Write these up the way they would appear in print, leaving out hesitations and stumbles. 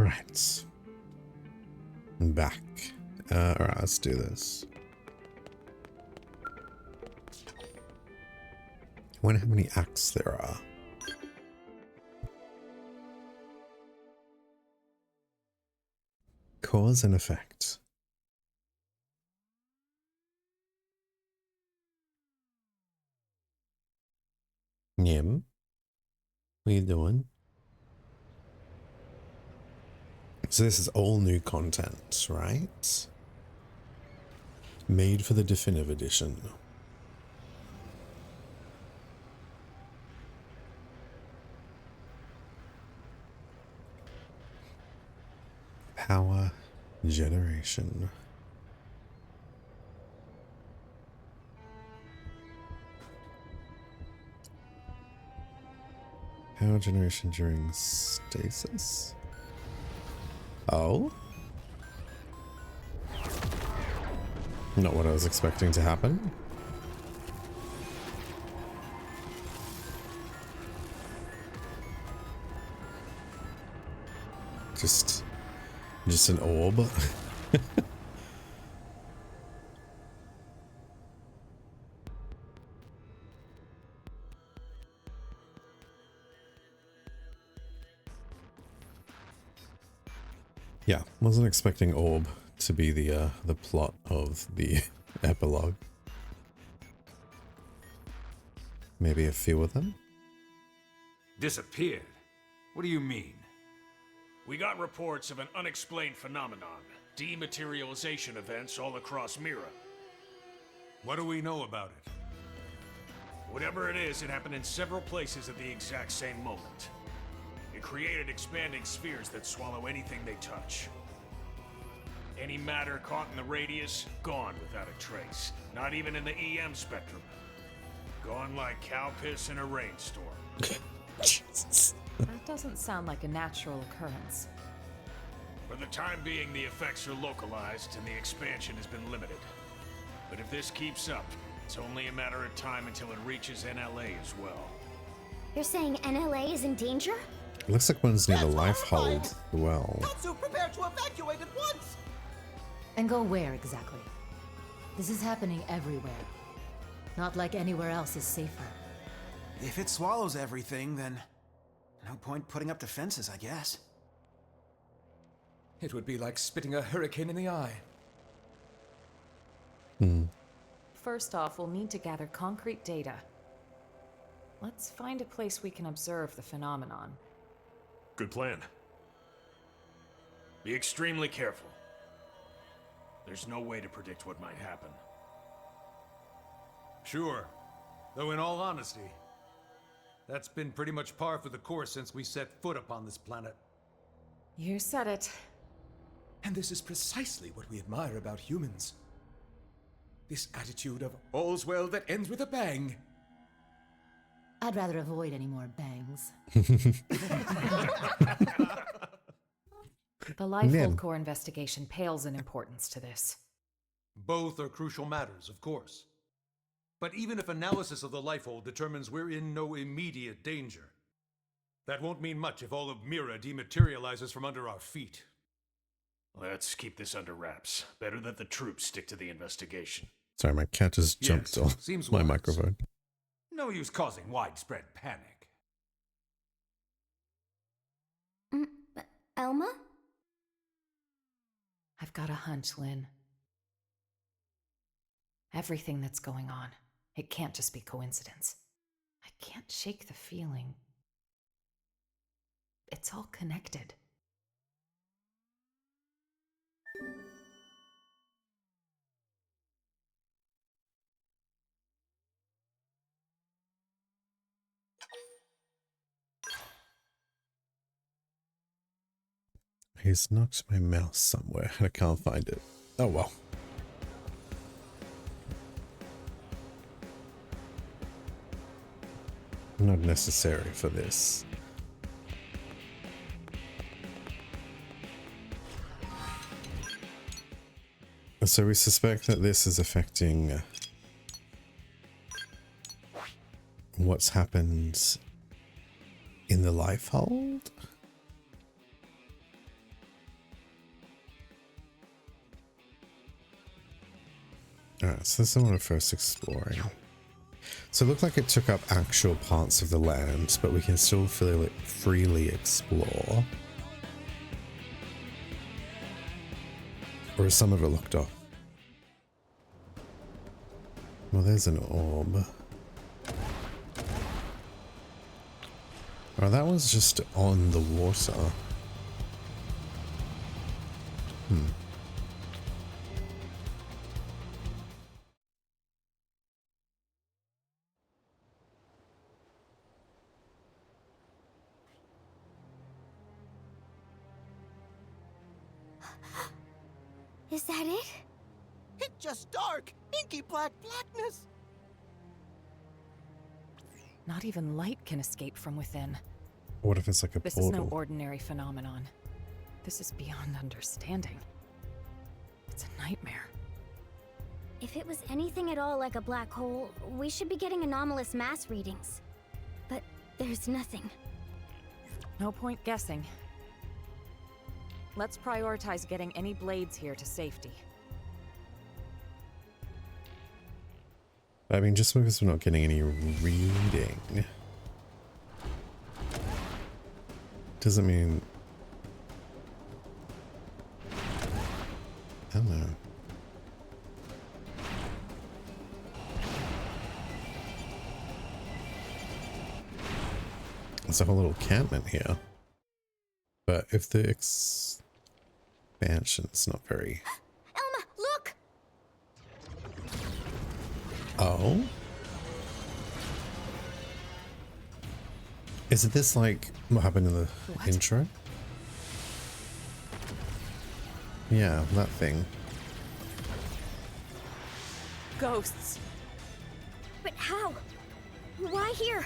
Alright. I'm back. Alright, let's do this. I wonder how many acts there are. Cause and effect. Yim, what are you doing? So this is all new content, right? Made for the definitive edition. Power generation. Power generation during stasis? Oh? Not what I was expecting to happen. Just an orb. Yeah, wasn't expecting orb to be the plot of the epilogue. Maybe a few of them? Disappeared? What do you mean? We got reports of an unexplained phenomenon. Dematerialization events all across Mira. What do we know about it? Whatever it is, it happened in several places at the exact same moment. It created expanding spheres that swallow anything they touch. Any matter caught in the radius, gone without a trace. Not even in the EM spectrum. Gone like cow piss in a rainstorm. Jesus. That doesn't sound like a natural occurrence. For the time being, the effects are localized and the expansion has been limited. But if this keeps up, it's only a matter of time until it reaches NLA as well. You're saying NLA is in danger? It looks like one's near the life hold as well. Tatsu, prepare to evacuate at once! And go where exactly? This is happening everywhere. Not like anywhere else is safer. If it swallows everything, then no point putting up defenses, I guess. It would be like spitting a hurricane in the eye. First off, we'll need to gather concrete data. Let's find a place we can observe the phenomenon. Good plan. Be extremely careful. There's no way to predict what might happen. Sure. Though in all honesty, that's been pretty much par for the course since we set foot upon this planet. You said it. And this is precisely what we admire about humans. This attitude of all's well that ends with a bang. I'd rather avoid any more bangs. The Lifehold Core investigation pales in importance to this. Both are crucial matters, of course. But even if analysis of the Lifehold determines we're in no immediate danger, that won't mean much if all of Mira dematerializes from under our feet. Let's keep this under wraps. Better that the troops stick to the investigation. Sorry, my cat just jumped Yes, off seems my wise. microphone. No use causing widespread panic. Elma? I've got a hunch, Lynn. Everything that's going on, it can't just be coincidence. I can't shake the feeling. It's all connected. He's knocked my mouse somewhere. I can't find it. Oh well. Not necessary for this. So we suspect that this is affecting what's happened in the life hold? Alright, so this is what we're first exploring. So it looked like it took up actual parts of the land, but we can still freely explore. Or is some of it locked off? Well, there's an orb. Oh, that was just on the water. Is that it? It's just dark, inky black blackness. Not even light can escape from within. What if it's like a This portal? is no ordinary phenomenon. This is beyond understanding. It's a nightmare. If it was anything at all like a black hole, we should be getting anomalous mass readings. But there's nothing. No point guessing. Let's prioritize getting any blades here to safety. I mean, just because we're not getting any reading doesn't mean... I don't know. There's a whole little encampment here. But if the expansion's not very... Elma, look! Oh? Is it this like what happened in the intro? Yeah, that thing. Ghosts. But how? Why here?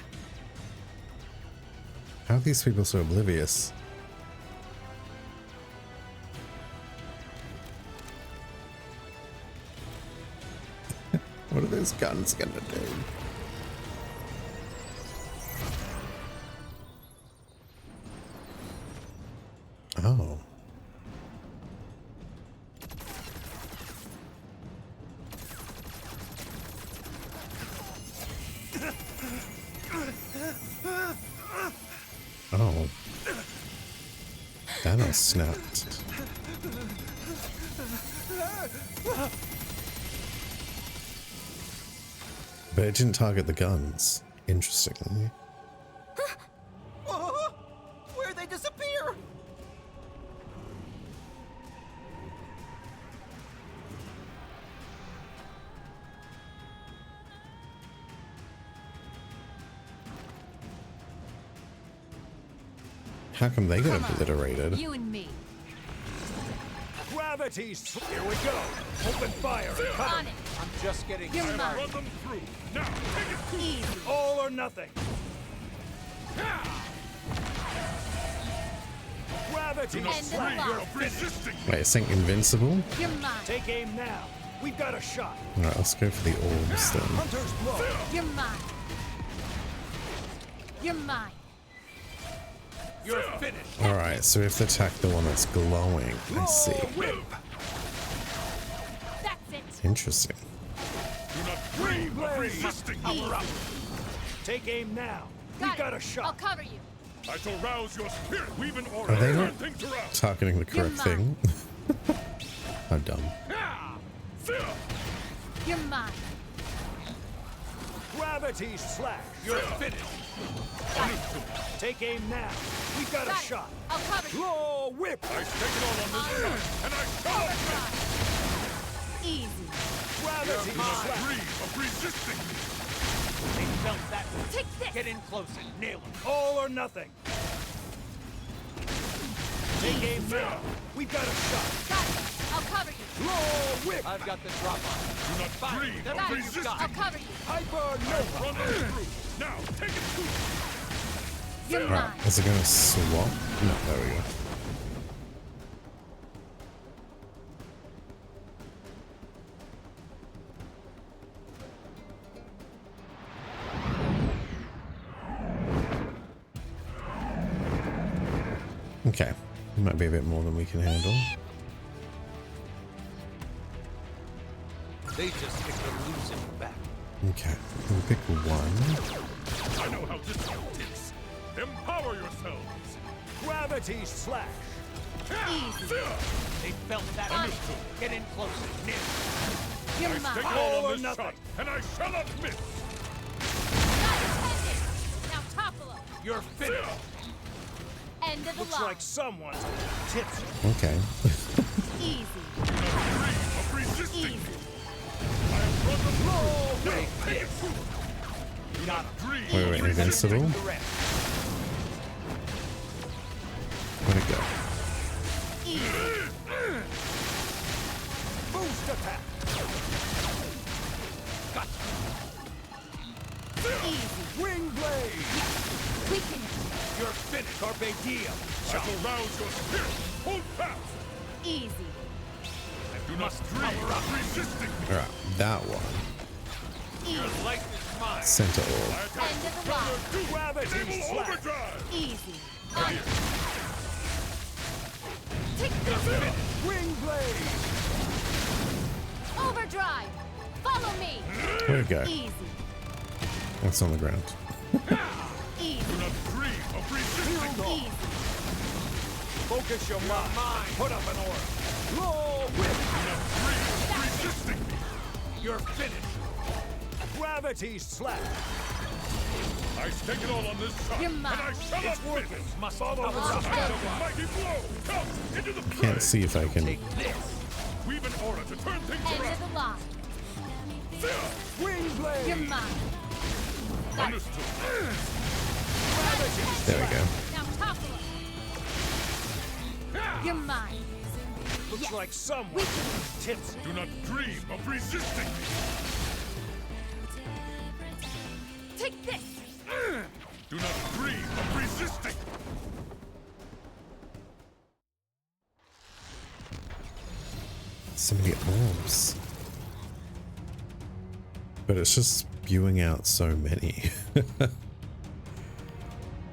How are these people so oblivious? What are those guns gonna do? Oh. Oh. Thanos snapped. But it didn't target the guns, interestingly. Where'd they disappear? How come they got obliterated? You and me. Gravity's... Here we go. Open fire. Cover. On it. I'm just getting... You're mine. Run them through. Now, take it. Easy. All or nothing. Gravity. End of life. Resisting. Wait, it's saying invincible? You're mine. Take aim now. We've got a shot. Alright, let's go for the orbs then. Hunter's blow. You're mine. You're mine. You're finished. Alright, so we have to attack the one that's glowing. I see. Whip. That's it. Interesting. Do not dream of resisting. Power up. Take aim now. We've got a I'll shot. cover you. I shall rouse your spirit. We've an order. Are they not Things around. targeting the correct thing? How dumb. You're mine. Gravity slash. You're finished. Take aim now. We've got a Got it. shot. I'll cover you. Claw whip. I stake it all on this side, and I shall win. Easy. Gravity slash. Dream of resisting. They felt that. Take this. Get in close and nail him. All or nothing. Take aim now. We've got a shot. Got it. I'll cover you. Claw whip. I've got the drop on. Do not dream Got it. I'll cover you. Hyper Nova. Run through. Now, take it through. You're Alright, mine. is it gonna swap? No, there we go. Okay, might be a bit more than we can handle. They just pick the losing back. Okay, we'll pick one. I know how this is. Empower yourselves. Gravity slash. Easy. They felt that. Understood. Get in closer. Near. I stake all on this shot, and I shall not miss. Now topple him. You're finished. End of the Looks line. like someone's tipsy. Okay. Easy. Of resisting. Easy. I have brought the blow. Take Take it this. to them. Not Wait, invincible? Where'd it go? Easy. boost attack. Easy. Wing blade. Weaken. You're finished. Carpe diem. I will rouse your spirit. Hold fast. Easy. And do not dream of resisting. Alright, that one. Easy. Life is mine. Center orb. I attack End of the line. Gravity Enable slash. overdrive. Easy. Take this. Wing blade. Overdrive. Follow me. Where'd it go? Easy. It's on the ground. Easy. Do not dream of resisting. Easy. Focus your mind. Put up an aura. Low whip. Do not dream of resisting. You're finished. Gravity slash. I stake it all on this shot, You're and mine. I shall not miss. Must follow the I sign. have a mighty blow. Come into the I fray. can't see if I can. Take this. Weave an aura to turn things End around. of the line. Wing blade. You're mine. Understood. There we go. Now topple him. You're mine. Looks Yes. like someone Weaken. tipsy. Do not dream of resisting. Take this. Do not dream of resisting. So many orbs. But it's just spewing out so many.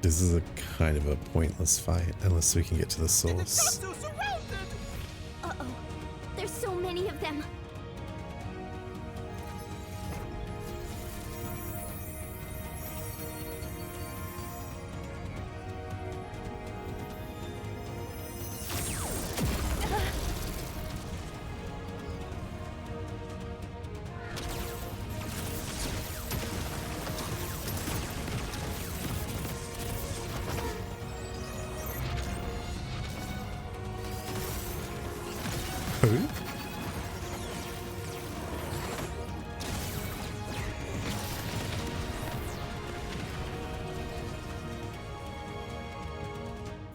This is a kind of a pointless fight unless we can get to the source. Uh-oh. There's so many of them. Who?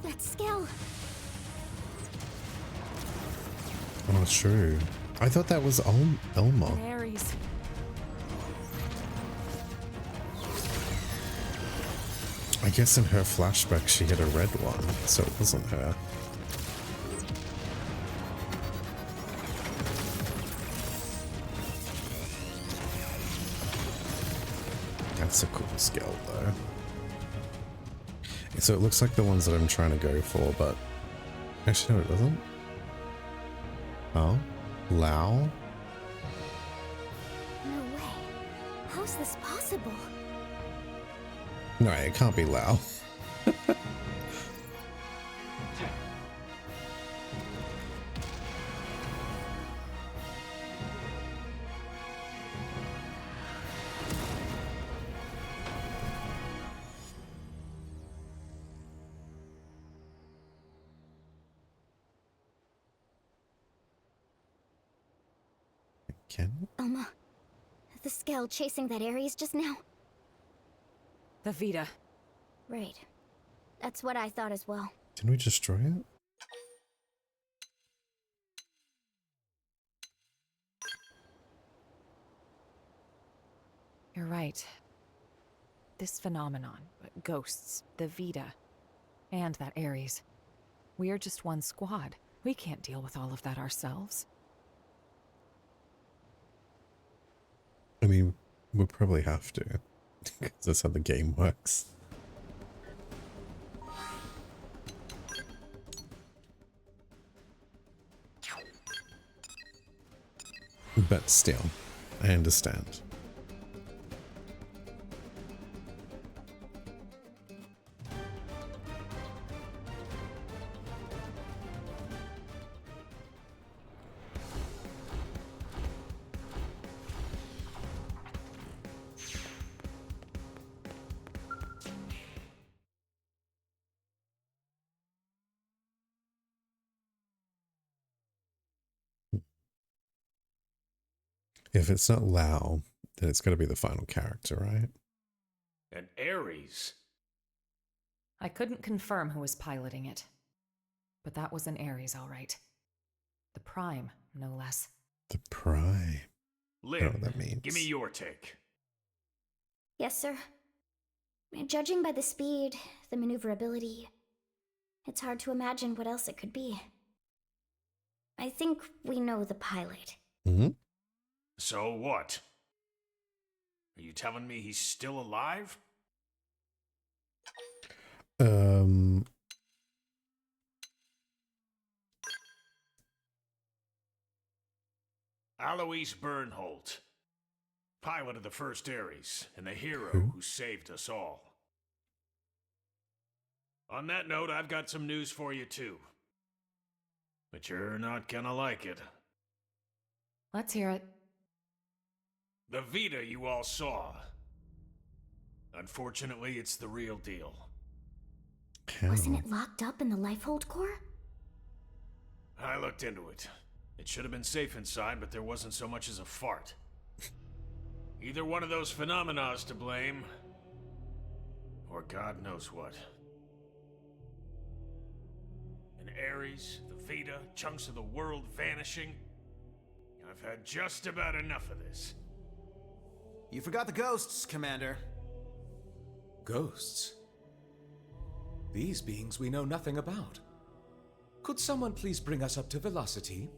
That scale. Oh, true. I thought that was Elma. Ares. I guess in her flashback she had a red one, so it wasn't her. That's a cool skill though. So it looks like the ones that I'm trying to go for, but actually no, it doesn't. Oh, Lao. No way. How's this possible? No, it can't be Lao. Can? Elma, the scale chasing that Ares just now? The Vita. Right. That's what I thought as well. Didn't we destroy it? You're right. This phenomenon, ghosts, the Vita, and that Ares. We're just one squad. We can't deal with all of that ourselves. I mean, we'll probably have to. Because that's how the game works. But still, I understand. If it's not Lao, then it's got to be the final character, right? And Ares. I couldn't confirm who was piloting it, but that was an Ares, all right. The Prime, no less. The Prime. I don't know Lynn, what that means. give me your take. Yes, sir. Judging by the speed, the maneuverability, it's hard to imagine what else it could be. I think we know the pilot. Mm-hmm. So what? Are you telling me he's still alive? Alois Bernholt, pilot of the first Ares, and the hero who saved us all. On that note, I've got some news for you too. But you're not gonna like it. Let's hear it. The Vita you all saw. Unfortunately, it's the real deal. Wasn't it locked up in the Lifehold core? I looked into it. It should have been safe inside, but there wasn't so much as a fart. Either one of those phenomena is to blame, or God knows what. And Ares, the Vita, chunks of the world vanishing. I've had just about enough of this. You forgot the ghosts, Commander. Ghosts? These beings we know nothing about. Could someone please bring us up to velocity?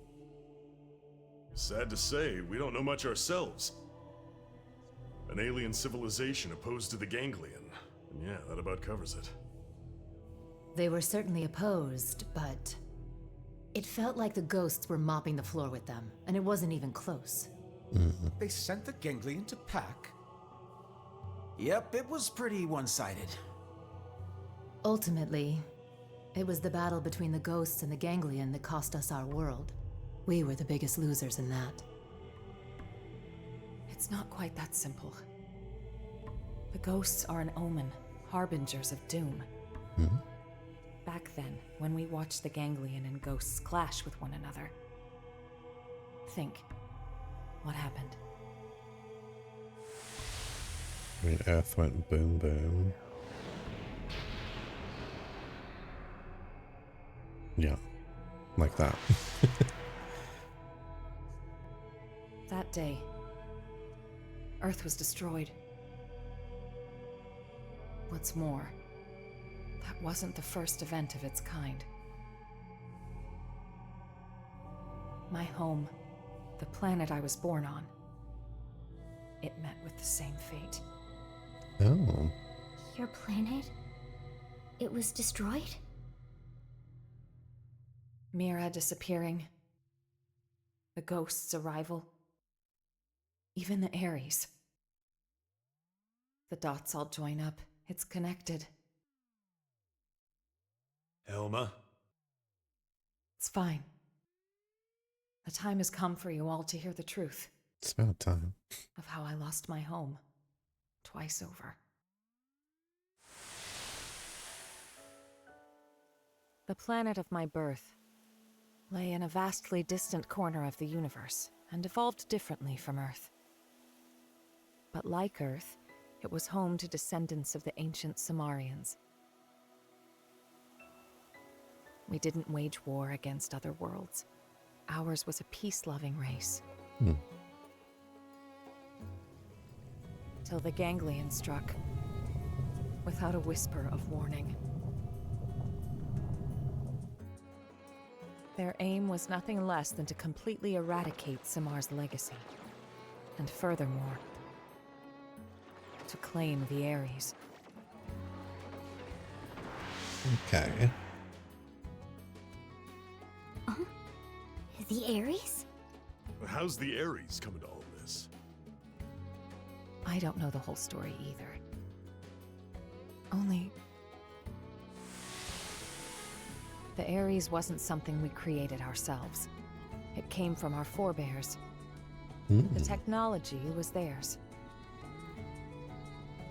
Sad to say, we don't know much ourselves. An alien civilization opposed to the Ganglion. And yeah, that about covers it. They were certainly opposed, but it felt like the ghosts were mopping the floor with them, and it wasn't even close. They sent the Ganglion to pack? Yep, it was pretty one-sided. Ultimately, it was the battle between the ghosts and the Ganglion that cost us our world. We were the biggest losers in that. It's not quite that simple. The ghosts are an omen, harbingers of doom. Back then, when we watched the Ganglion and ghosts clash with one another, think, what happened? I mean, Earth went boom boom. Yeah, like that. That day, Earth was destroyed. What's more, that wasn't the first event of its kind. My home, the planet I was born on, it met with the same fate. Oh. Your planet? It was destroyed? Mira disappearing. The ghost's arrival. Even the Ares. The dots all join up. It's connected. Elma? It's fine. The time has come for you all to hear the truth. It's about time. Of how I lost my home. Twice over. The planet of my birth lay in a vastly distant corner of the universe and evolved differently from Earth. But like Earth, it was home to descendants of the ancient Sumerians. We didn't wage war against other worlds. Ours was a peace-loving race. Till the Ganglion struck, without a whisper of warning. Their aim was nothing less than to completely eradicate Samar's legacy. And furthermore, to claim the Ares. Okay. The Ares? How's the Ares come into all this? I don't know the whole story either. Only... the Ares wasn't something we created ourselves. It came from our forebears. The technology was theirs.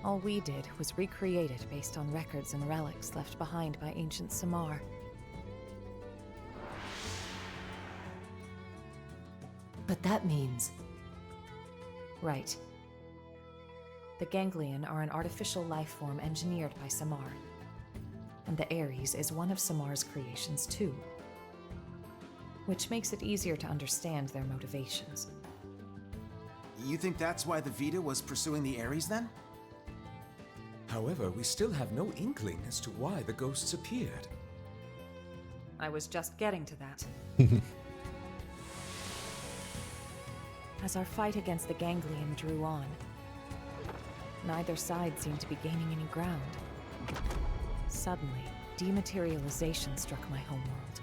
All we did was recreate it based on records and relics left behind by ancient Samar. But that means... Right. The Ganglion are an artificial life form engineered by Samar. And the Ares is one of Samar's creations too. Which makes it easier to understand their motivations. You think that's why the Vita was pursuing the Ares then? However, we still have no inkling as to why the ghosts appeared. I was just getting to that. As our fight against the Ganglion drew on, neither side seemed to be gaining any ground. Suddenly, dematerialization struck my homeworld.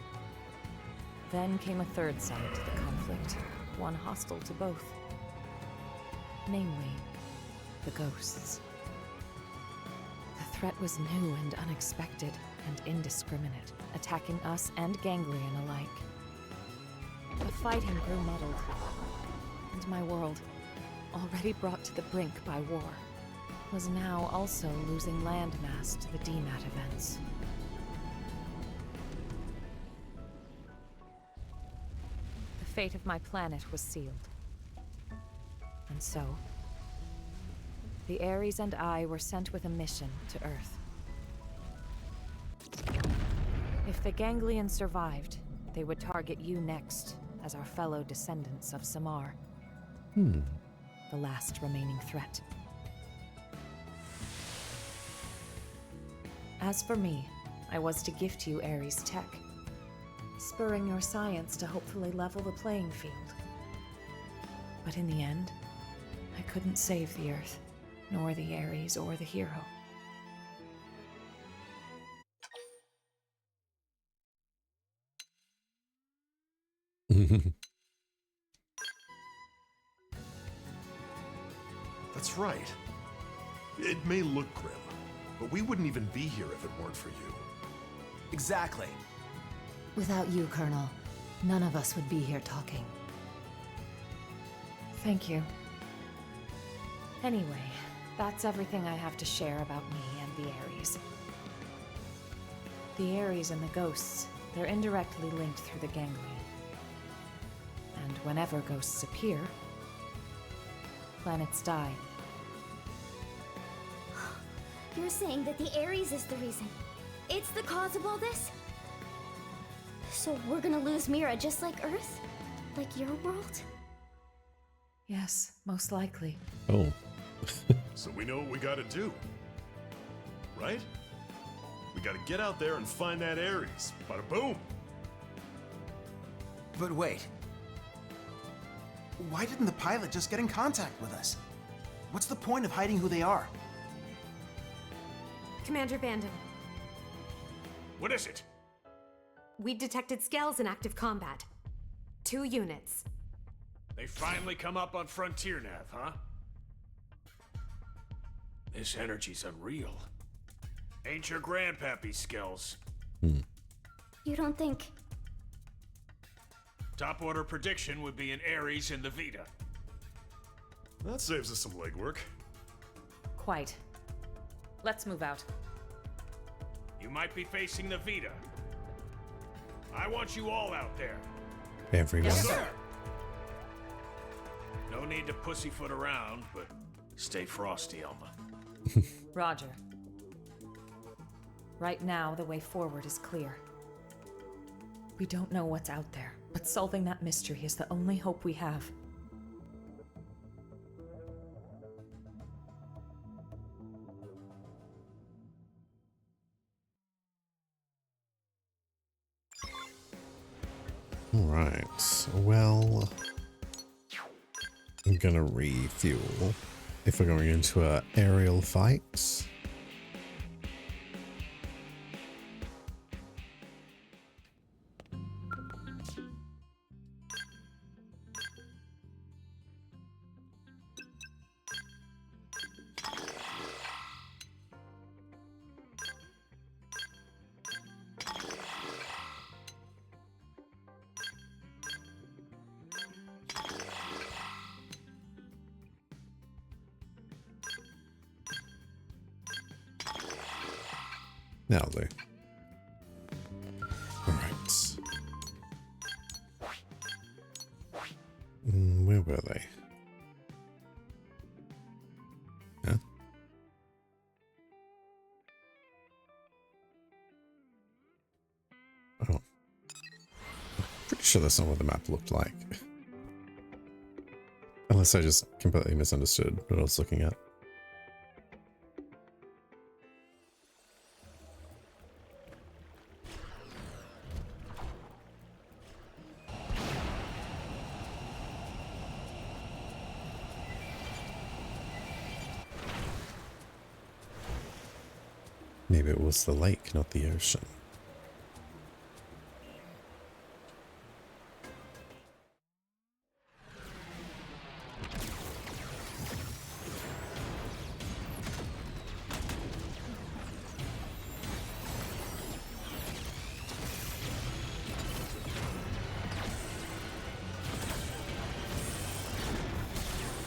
Then came a third side to the conflict, one hostile to both. Namely, the ghosts. The threat was new and unexpected, and indiscriminate, attacking us and Ganglion alike. The fighting grew muddled, and my world, already brought to the brink by war, was now also losing landmass to the DMAT events. The fate of my planet was sealed. And so, the Ares and I were sent with a mission to Earth. If the Ganglions survived, they would target you next as our fellow descendants of Samar. The last remaining threat. As for me, I was to gift you Ares tech, spurring your science to hopefully level the playing field. But in the end, I couldn't save the Earth, nor the Ares or the hero. That's right. It may look grim, but we wouldn't even be here if it weren't for you. Exactly. Without you, Colonel, none of us would be here talking. Thank you. Anyway, that's everything I have to share about me and the Ares. The Ares and the ghosts, they're indirectly linked through the Ganglion. And whenever ghosts appear, planets die. You're saying that the Ares is the reason? It's the cause of all this? So we're gonna lose Mira just like Earth? Like your world? Yes, most likely. Oh. So we know what we gotta do. Right? We gotta get out there and find that Ares. Bada boom! But wait. Why didn't the pilot just get in contact with us? What's the point of hiding who they are? Commander Vanden, What is it? we detected scales in active combat. 2 units. They finally come up on Frontier Nav, huh? This energy's unreal. Ain't your grandpappy skills. You don't think... Top order prediction would be an Ares in the Vita. That saves us some legwork. Quite. Let's move out. You might be facing the Vita. I want you all out there. Everyone. Yes, sir. No need to pussyfoot around, but stay frosty, Elma. Roger. Right now, the way forward is clear. We don't know what's out there, but solving that mystery is the only hope we have. Alright, well, I'm gonna refuel if we're going into a aerial fight. That'll do. Alright. Where were they? Huh? Oh. Pretty sure that's not what the map looked like. Unless I just completely misunderstood what I was looking at. Maybe it was the lake, not the ocean.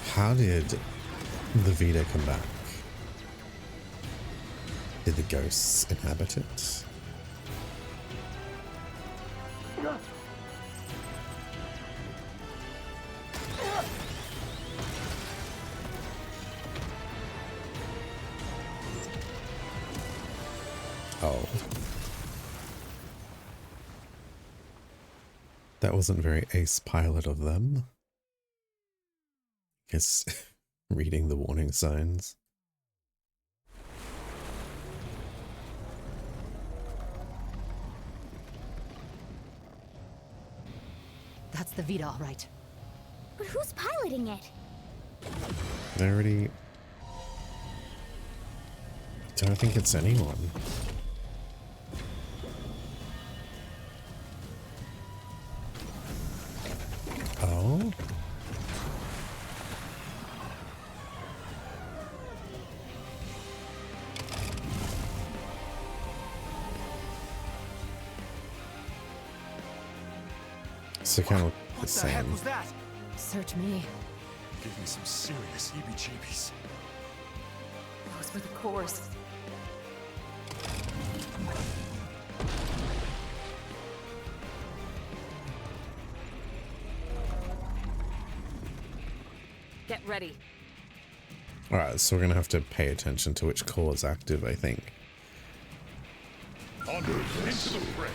How did the Vita come back? Did the ghosts inhabit it? Oh. That wasn't very ace pilot of them. Guess reading the warning signs. That's the Vita, all right. But who's piloting it? I already... don't think it's anyone. Oh? So kind of the same. What the heck was that? Search me. Give me some serious heebie-jeebies. Those were the cores. Get ready. Alright, so we're gonna have to pay attention to which core is active, I think. Onward into the fray.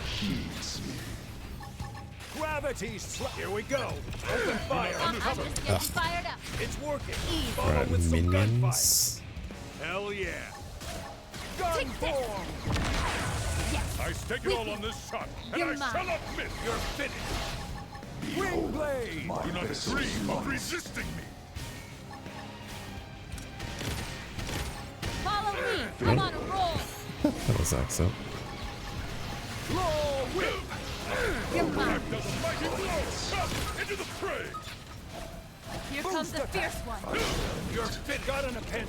Gravity's here we go. Open fire. I'm just getting fired up. It's working. Alright, with some minions. Hell yeah. Gun form. Yes. I stake it all on this shot, and You're I mine. shall not miss. You're finished. Wing blade. Do not dream of resisting me. Follow me. I'm on a roll. That was excellent. Claw whip. You're mine. I've done a mighty blow. Up into the fray. Here comes the fierce one. You're fit. Got an appendage.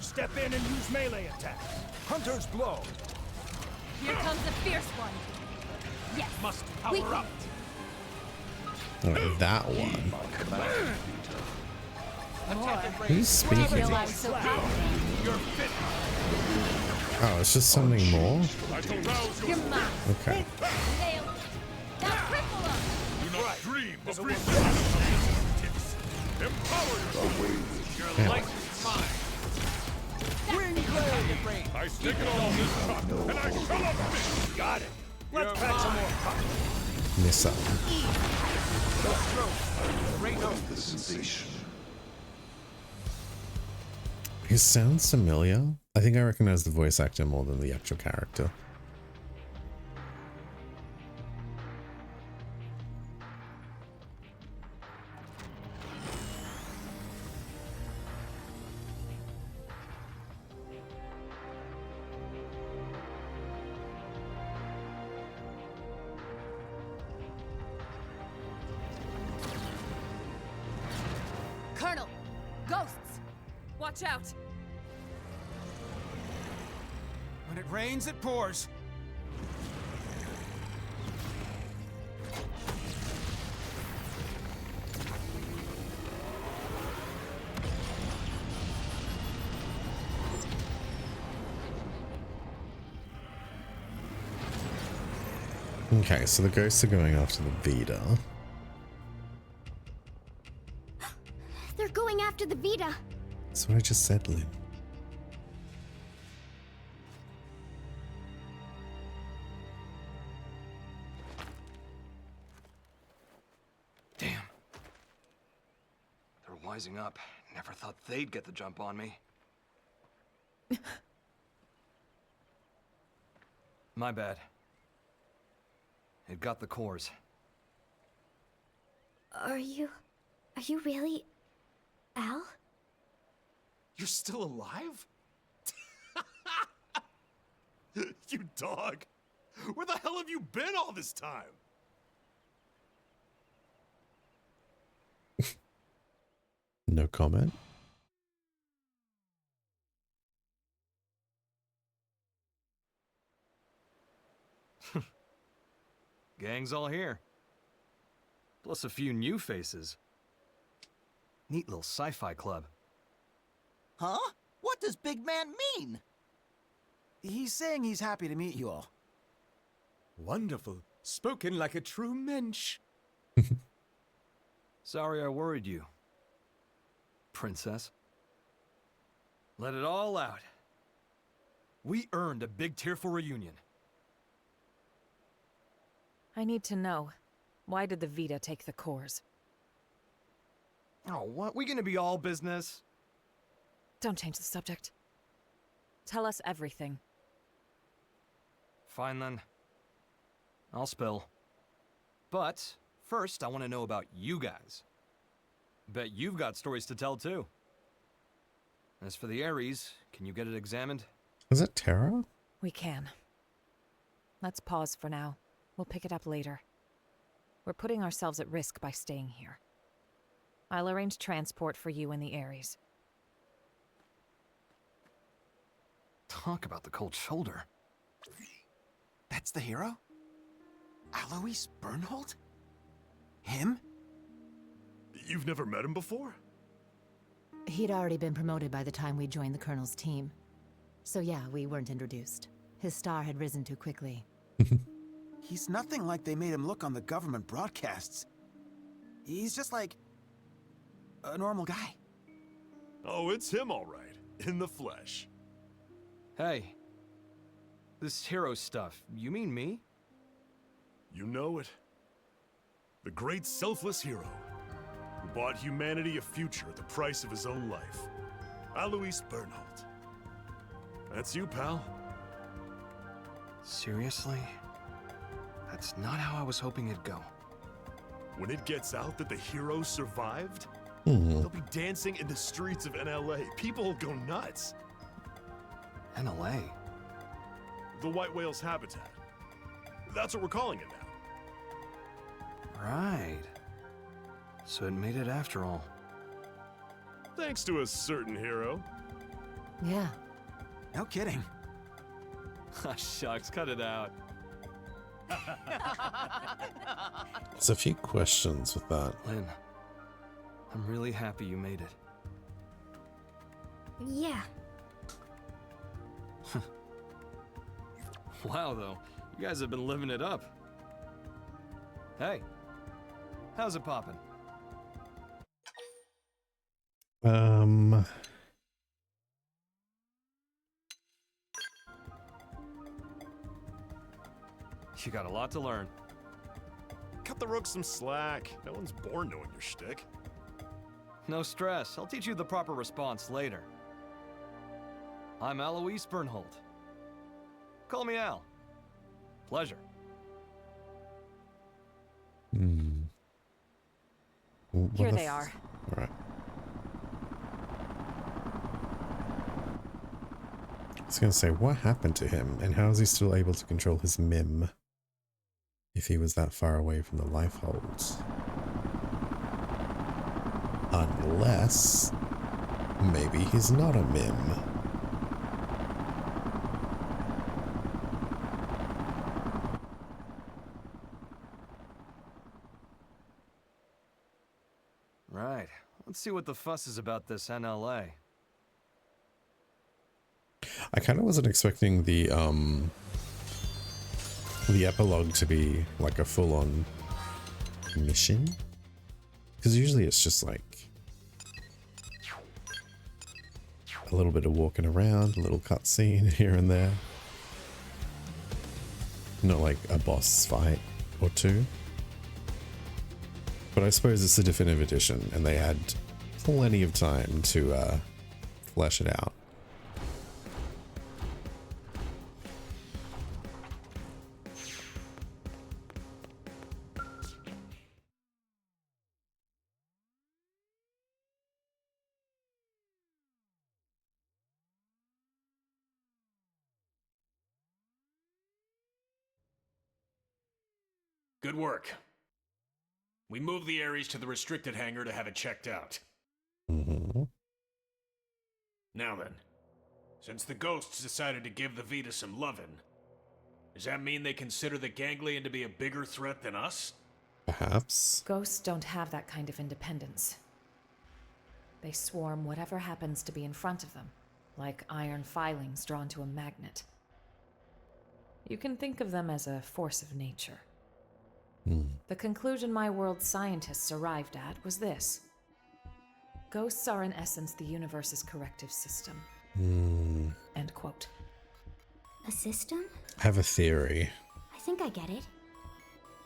Step in and use melee attacks. Hunter's blow. Here comes the fierce one. Yes. Must We power up. Alright, that one. More. Who's speaking? Realize so powerful. You're fit. Oh, it's just something more? I shall rouse your You're mine. Okay. Nail it. Now cripple him. Do not dream of resistance. Empower yourself. Your life is mine. Wing blade. I stick it all on this shot, and I shall not miss. Got it. Let's pack some more pocket. Miss up. No stroke. Great note. The sensation. He sounds familiar. I think I recognize the voice actor more than the actual character. Colonel! Ghosts! Watch out! When it rains, it pours. Okay, so the ghosts are going after the Vita. They're going after the Vita. That's what I just said, Lynn. Damn. They're wising up. Never thought they'd get the jump on me. My bad. It got the cores. Are you really Al? You're still alive? You dog! Where the hell have you been all this time? No comment. Gang's all here. Plus a few new faces. Neat little sci-fi club. Huh? What does Big Man mean? He's saying he's happy to meet you all. Wonderful. Spoken like a true mensch. Sorry I worried you, princess. Let it all out. We earned a big tearful reunion. I need to know. Why did the Vita take the cores? Oh, what? We gonna be all business? Don't change the subject. Tell us everything. Fine then. I'll spill. But first, I want to know about you guys. Bet you've got stories to tell too. As for the Ares, can you get it examined? Is that Terra? We can. Let's pause for now. We'll pick it up later. We're putting ourselves at risk by staying here. I'll arrange transport for you and the Ares. Talk about the cold shoulder. That's the hero? Alois Bernhold? Him? You've never met him before? He'd already been promoted by the time we joined the Colonel's team. So yeah, we weren't introduced. His star had risen too quickly. He's nothing like they made him look on the government broadcasts. He's just like a normal guy. Oh, it's him all right. In the flesh. Hey. This hero stuff, you mean me? You know it. The great selfless hero who bought humanity a future at the price of his own life. Alois Bernhold. That's you, pal. Seriously? That's not how I was hoping it'd go. When it gets out that the hero survived, they'll be dancing in the streets of NLA. People will go nuts. NLA? The White Whale's habitat. That's what we're calling it now. Right. So it made it after all. Thanks to a certain hero. Yeah. No kidding. Shucks, cut it out. There's a few questions with that. Lynn, I'm really happy you made it. Yeah. Wow, though. You guys have been living it up. Hey, how's it poppin'? You got a lot to learn. Cut the Rook some slack. No one's born knowing your shtick. No stress. I'll teach you the proper response later. I'm Alois Bernhold. Call me Al. Pleasure. Here they are. All right. I was going to say, what happened to him, and how is he still able to control his mim if he was that far away from the life holds? Unless maybe he's not a mim. Right. Let's see what the fuss is about this NLA. I kind of wasn't expecting the the epilogue to be like a full-on mission, because usually it's just like a little bit of walking around, a little cutscene here and there, not like a boss fight or two. But I suppose it's a definitive edition and they had plenty of time to flesh it out. Good work. We moved the Ares to the restricted hangar to have it checked out. Mm-hmm. Now then, since the ghosts decided to give the Vita some lovin', does that mean they consider the Ganglion to be a bigger threat than us? Perhaps. Ghosts don't have that kind of independence. They swarm whatever happens to be in front of them, like iron filings drawn to a magnet. You can think of them as a force of nature. The conclusion my world's scientists arrived at was this. Ghosts are in essence the universe's corrective system. End quote. A system? I have a theory. I think I get it.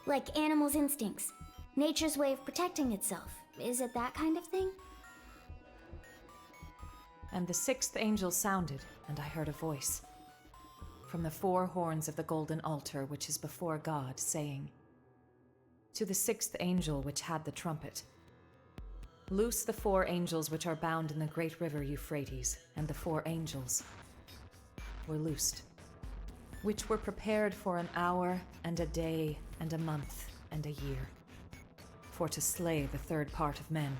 Like animals' instincts. Nature's way of protecting itself. Is it that kind of thing? And the sixth angel sounded, and I heard a voice. From the four horns of the golden altar which is before God, saying, to the sixth angel which had the trumpet, loose the four angels which are bound in the great river Euphrates, and the four angels were loosed, which were prepared for an hour and a day and a month and a year, for to slay the third part of men.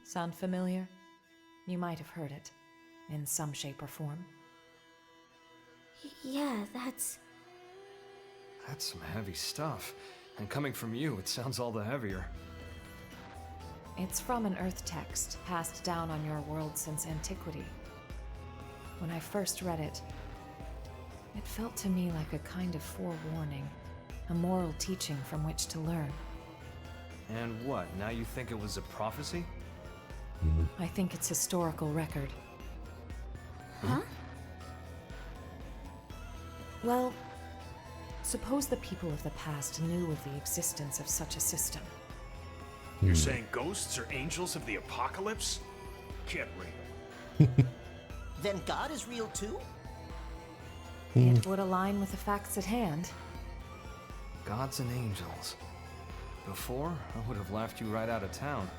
Sound familiar? You might have heard it, in some shape or form. Yeah, that's some heavy stuff. And coming from you, it sounds all the heavier. It's from an Earth text passed down on your world since antiquity. When I first read it, it felt to me like a kind of forewarning, a moral teaching from which to learn. And what, now you think it was a prophecy? I think it's historical record. Huh? Well, suppose the people of the past knew of the existence of such a system. You're saying ghosts are angels of the apocalypse? Get real. Then God is real too? It would align with the facts at hand. Gods and angels. Before, I would have laughed you right out of town.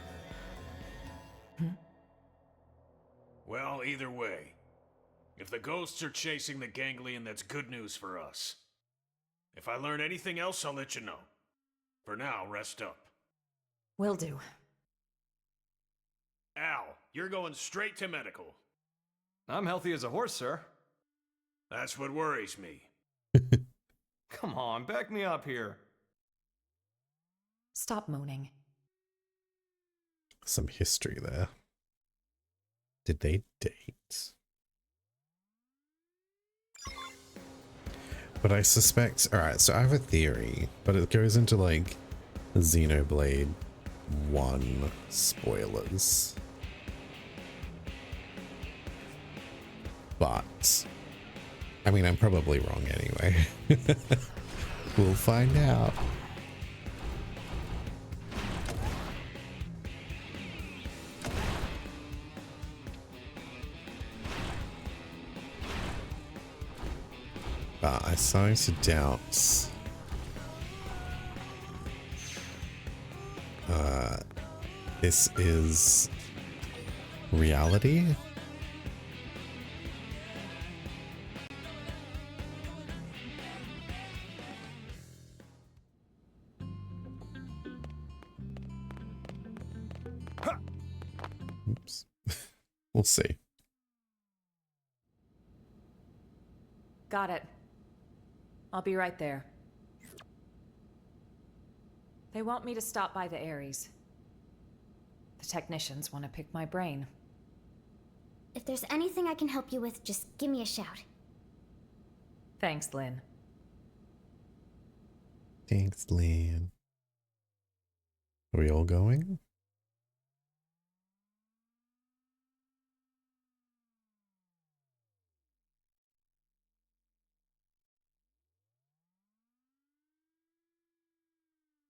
Well, either way, if the ghosts are chasing the Ganglion, that's good news for us. If I learn anything else, I'll let you know. For now, rest up. Will do. Al, you're going straight to medical. I'm healthy as a horse, sir. That's what worries me. Come on, back me up here. Stop moaning. Some history there. Did they date? But I suspect... Alright, so I have a theory, but it goes into like Xenoblade 1 spoilers. But, I mean, I'm probably wrong anyway. We'll find out. But I started to doubt this is reality. Oops. We'll see. Got it. I'll be right there. They want me to stop by the Ares. The technicians want to pick my brain. If there's anything I can help you with, just give me a shout. Thanks, Lynn. Thanks, Lynn. Are we all going?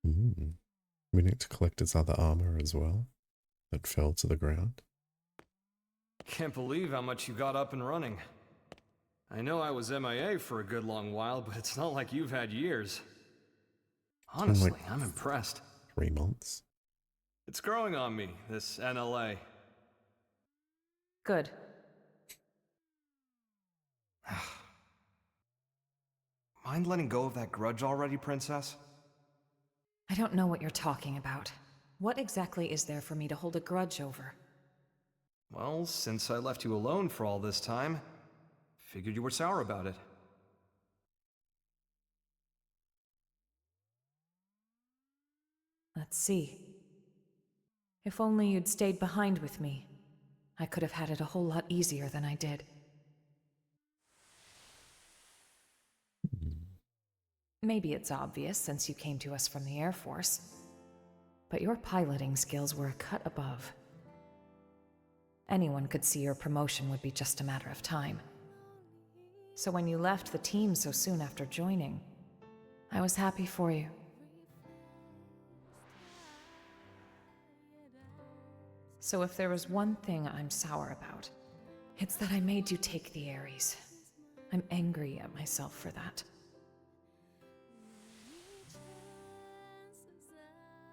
We need to collect his other armor as well. That fell to the ground. Can't believe how much you got up and running. I know I was MIA for a good long while, but it's not like you've had years. Honestly, I'm impressed. 3 months. It's growing on me, this NLA. Good. Mind letting go of that grudge already, Princess? I don't know what you're talking about. What exactly is there for me to hold a grudge over? Well, since I left you alone for all this time, figured you were sour about it. Let's see. If only you'd stayed behind with me, I could have had it a whole lot easier than I did. Maybe it's obvious since you came to us from the Air Force, but your piloting skills were a cut above. Anyone could see your promotion would be just a matter of time. So when you left the team so soon after joining, I was happy for you. So if there was one thing I'm sour about, it's that I made you take the Ares. I'm angry at myself for that.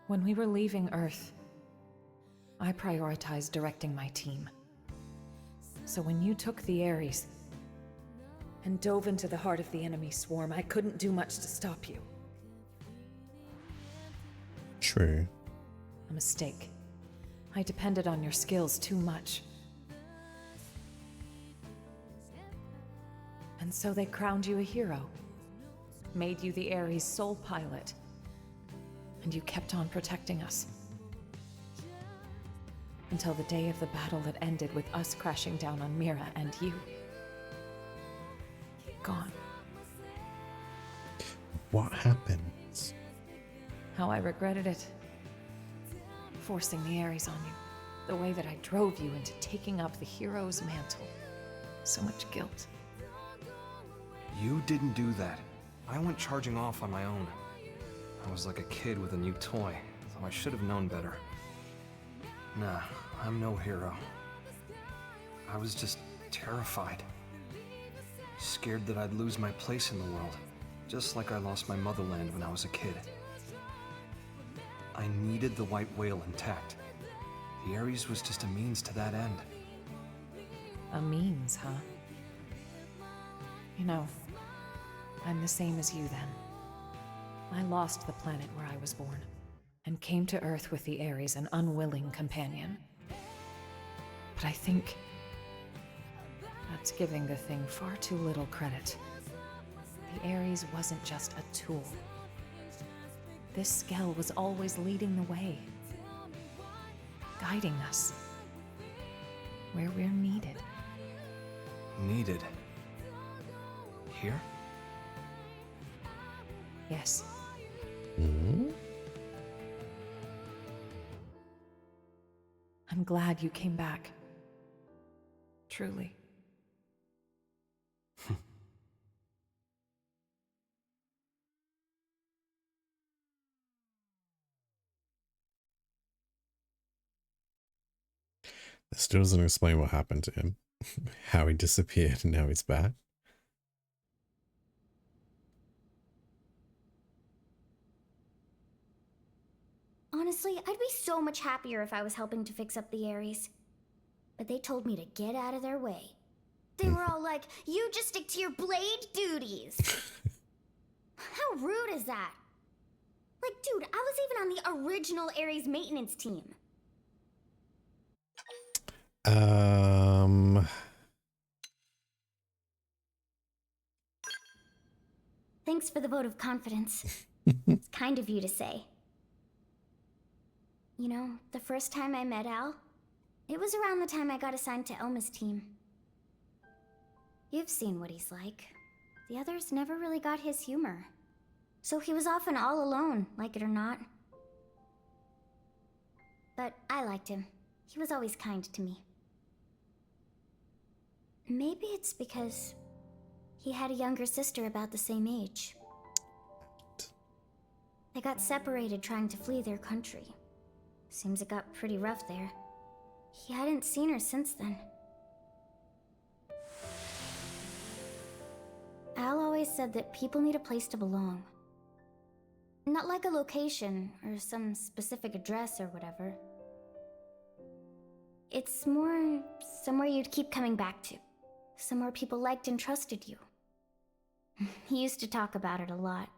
When we were leaving Earth, I prioritized directing my team. So when you took the Ares and dove into the heart of the enemy swarm, I couldn't do much to stop you. True. A mistake. I depended on your skills too much. And so they crowned you a hero, made you the Ares' sole pilot, and you kept on protecting us. Until the day of the battle that ended with us crashing down on Mira and you. Gone. What happened? How I regretted it. Forcing the Ares on you. The way that I drove you into taking up the hero's mantle. So much guilt. You didn't do that. I went charging off on my own. I was like a kid with a new toy, so I should have known better. Nah, I'm no hero. I was just terrified. Scared that I'd lose my place in the world, just like I lost my motherland when I was a kid. I needed the white whale intact. The Ares was just a means to that end. A means, huh? You know, I'm the same as you then. I lost the planet where I was born, and came to Earth with the Ares, an unwilling companion. But I think that's giving the thing far too little credit. The Ares wasn't just a tool. This Skell was always leading the way, guiding us where we're needed. Needed? Here? Yes. I'm glad you came back. Truly. This still doesn't explain what happened to him. How he disappeared and now he's back. Honestly, I'd be so much happier if I was helping to fix up the Ares. But they told me to get out of their way. They were all like, you just stick to your blade duties. How rude is that? Like, dude, I was even on the original Ares maintenance team. Thanks for the vote of confidence. It's kind of you to say. You know, the first time I met Al, it was around the time I got assigned to Elma's team. You've seen what he's like. The others never really got his humor. So he was often all alone, like it or not. But I liked him. He was always kind to me. Maybe it's because he had a younger sister about the same age. They got separated trying to flee their country. Seems it got pretty rough there. He hadn't seen her since then. Al always said that people need a place to belong. Not like a location or some specific address or whatever. It's more somewhere you'd keep coming back to. Somewhere people liked and trusted you. He used to talk about it a lot.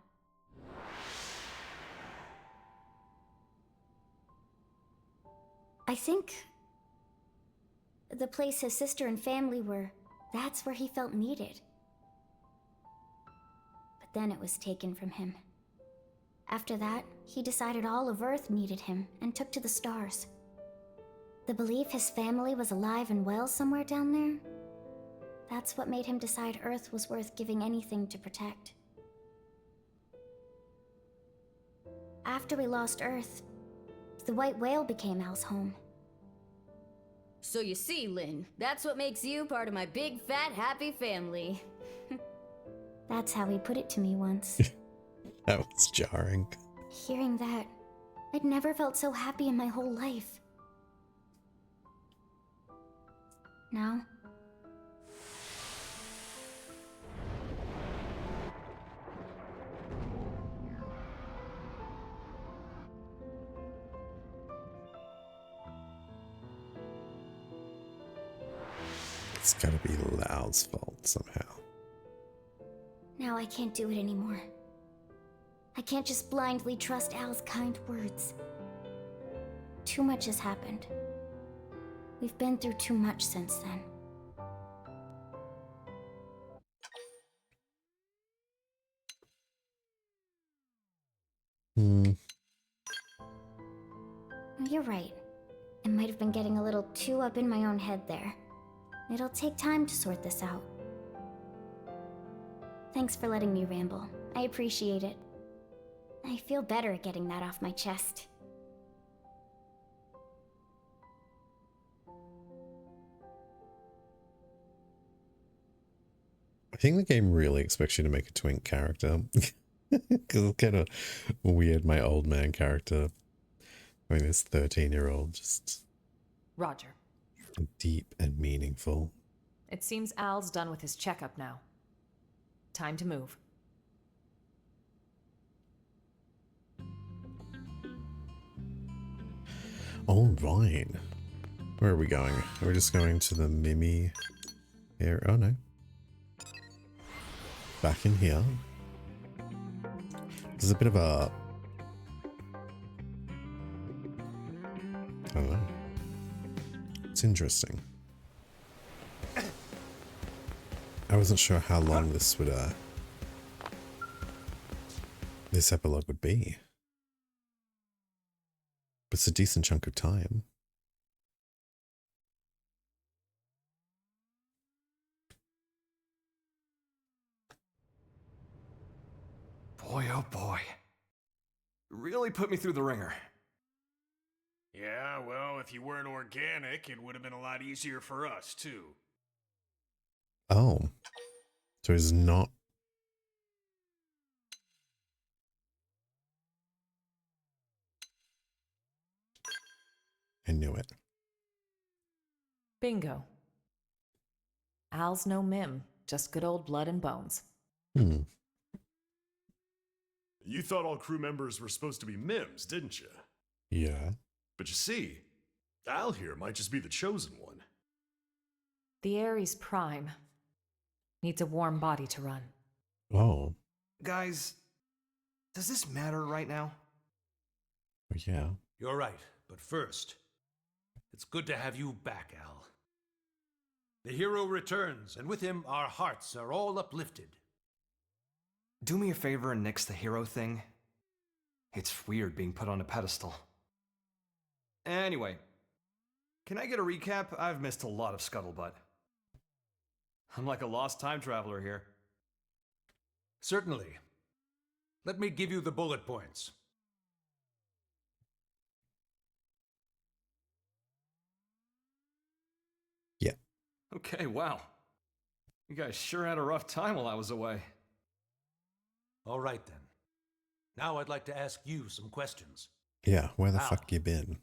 I think the place his sister and family were, that's where he felt needed. But then it was taken from him. After that, he decided all of Earth needed him and took to the stars. The belief his family was alive and well somewhere down there, that's what made him decide Earth was worth giving anything to protect. After we lost Earth, the white whale became Al's home. So you see, Lynn, that's what makes you part of my big, fat, happy family. That's how he put it to me once. That was jarring. Hearing that, I'd never felt so happy in my whole life. Now, it's gotta be Lao's fault somehow. now I can't do it anymore. I can't just blindly trust Al's kind words. Too much has happened. We've been through too much since then. You're right. I might have been getting a little too up in my own head there. It'll take time to sort this out. Thanks for letting me ramble. I appreciate it. I feel better at getting that off my chest. I think the game really expects you to make a twink character. Because it's kind of weird, my old man character. I mean, this 13-year-old, just Roger. deep and meaningful. It seems Al's done with his checkup now. Time to move. All right. Where are we going? Are we just going to the Mimi here? Oh, no. Back in here. There's a bit of a... I don't know. It's interesting. I wasn't sure how long this would, this epilogue would be. But it's a decent chunk of time. Boy, oh boy. Really put me through the ringer. Yeah, well, if you weren't organic, it would have been a lot easier for us, too. Oh. So he's not... I knew it. Bingo. Al's no mim, just good old blood and bones. Hmm. You thought all crew members were supposed to be Mims, didn't you? Yeah. But you see, Al here might just be the chosen one. The Ares Prime needs a warm body to run. Oh. Guys, does this matter right now? Yeah. You're right, but first, it's good to have you back, Al. The hero returns, and with him, our hearts are all uplifted. Do me a favor and nix the hero thing. It's weird being put on a pedestal. Anyway, can I get a recap? I've missed a lot of scuttlebutt. I'm like a lost time traveler here. Certainly. Let me give you the bullet points. Yeah. Okay, wow. You guys sure had a rough time while I was away. All right, then. Now I'd like to ask you some questions. Yeah, where the Al, fuck you been?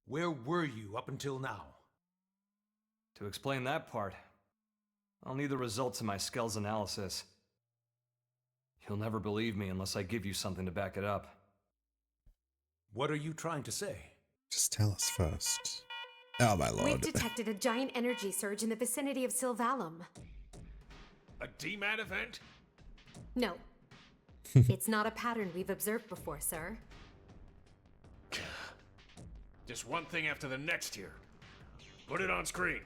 Where were you up until now? To explain that part, I'll need the results of my Skell's analysis. You'll never believe me unless I give you something to back it up. What are you trying to say? Just tell us first. Oh my lord. We've detected a giant energy surge in the vicinity of Sylvalum. A DMAT event? No. It's not a pattern we've observed before, sir. Just one thing after the next here. Put it on screen.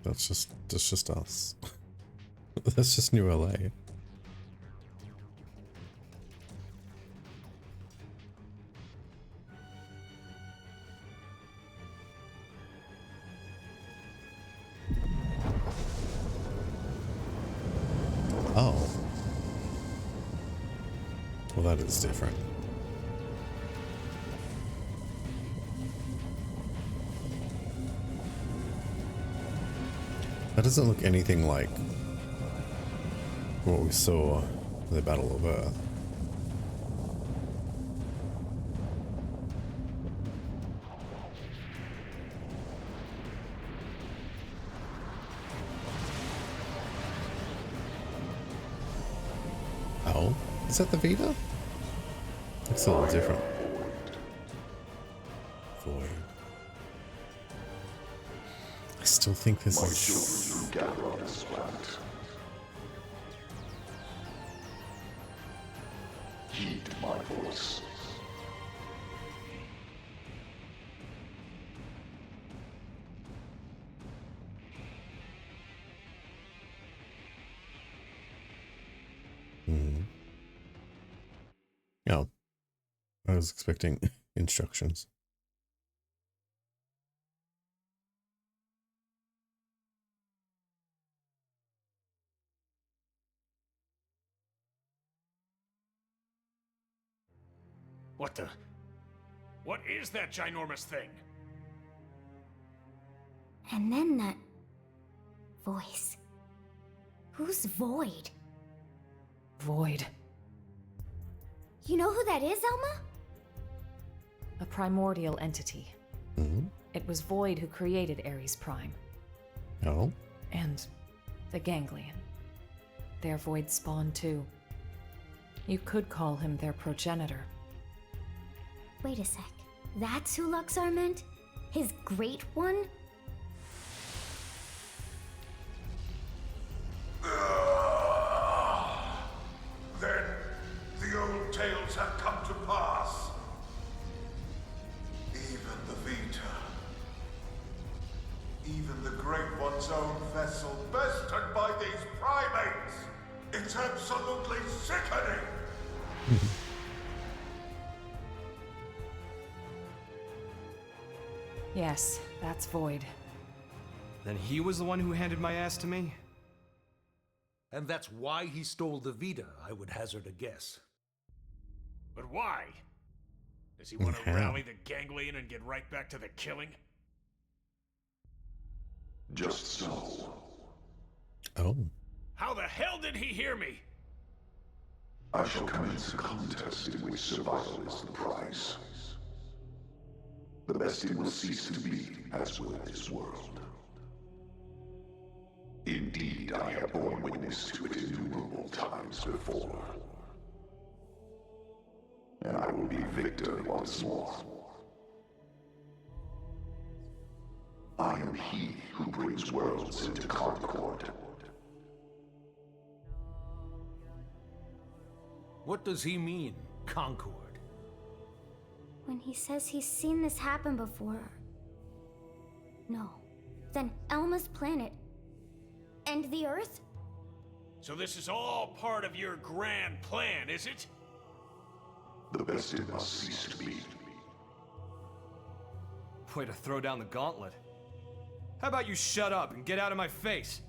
That's just us. That's just New LA. Oh. Well, that is different. That doesn't look anything like what we saw in the Battle of Earth. Oh, is that the Vita? Looks a little different. Void. I still think this is... gather on this planet. Heed my voice. Oh. I was expecting instructions. What is that ginormous thing? And then that voice. Who's Void? Void. You know who that is, Elma? A primordial entity. Mm-hmm. It was Void who created Ares Prime. Oh? And the Ganglion. Their Void spawn too. You could call him their progenitor. Wait a sec. That's who Luxar meant? His great one? Then the old tales have come to pass. Even the Vita. Even the Great One's own vessel bested by these primates. It's absolutely sickening. Yes, that's Void. Then he was the one who handed my ass to me? And that's why he stole the Vita, I would hazard a guess. But why? Does he want to rally the Ganglion and get right back to the killing? Just so. Oh. How the hell did he hear me? I shall commence a contest in which survival is the prize. The best it will cease to be, as will this world. Indeed, I have borne witness to it innumerable times before. And I will be victor once more. I am he who brings worlds into concord. What does he mean, Concord? When he says he's seen this happen before. No. Then Elma's planet. And the Earth? So this is all part of your grand plan, is it? The best it must cease to be. Way to throw down the gauntlet. How about you shut up and get out of my face?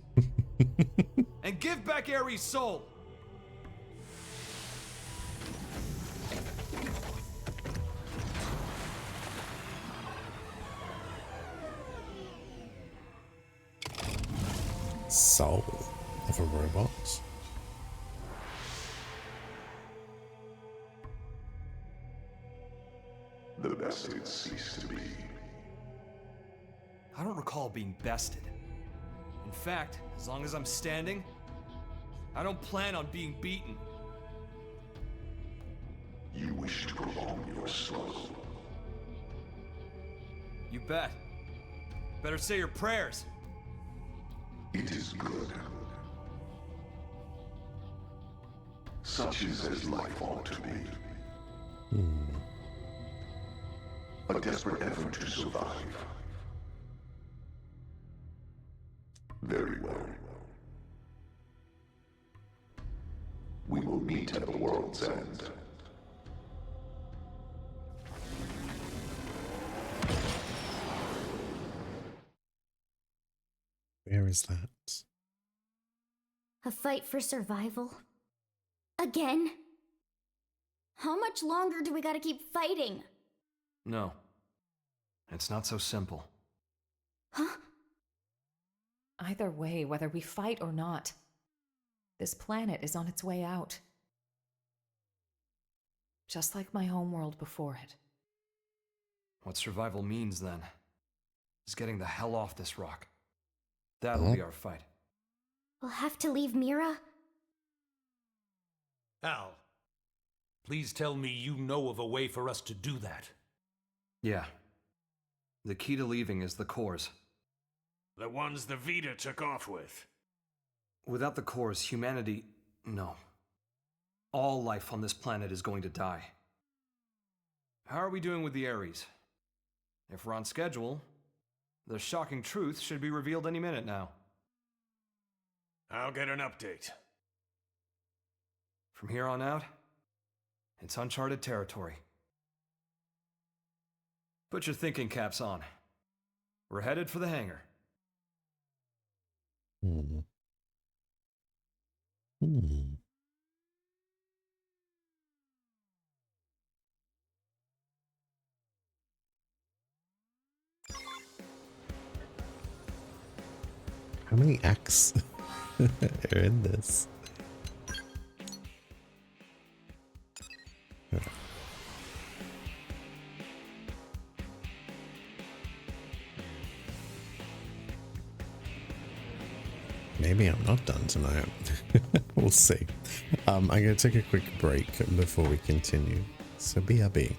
And give back Ares' soul! Soul of a robot. The bested cease to be. I don't recall being bested. In fact, as long as I'm standing, I don't plan on being beaten. You wish to prolong your struggle. You bet. Better say your prayers. It is good. Such is as life ought to be. A desperate effort to survive. Very well. We will meet at the world's end. Where is that? A fight for survival? Again? How much longer do we gotta keep fighting? No. It's not so simple. Huh? Either way, whether we fight or not, this planet is on its way out. Just like my homeworld before it. What survival means, then, is getting the hell off this rock. That'll be our fight. We'll have to leave Mira? Al, please tell me you know of a way for us to do that. Yeah. The key to leaving is the cores. The ones the Vita took off with. Without the cores, humanity... no. All life on this planet is going to die. How are we doing with the Ares? If we're on schedule, the shocking truth should be revealed any minute now. I'll get an update. From here on out, it's uncharted territory. Put your thinking caps on. We're headed for the hangar. How many acts are in this? Okay. Maybe I'm not done tonight. We'll see. I'm going to take a quick break before we continue. So BRB.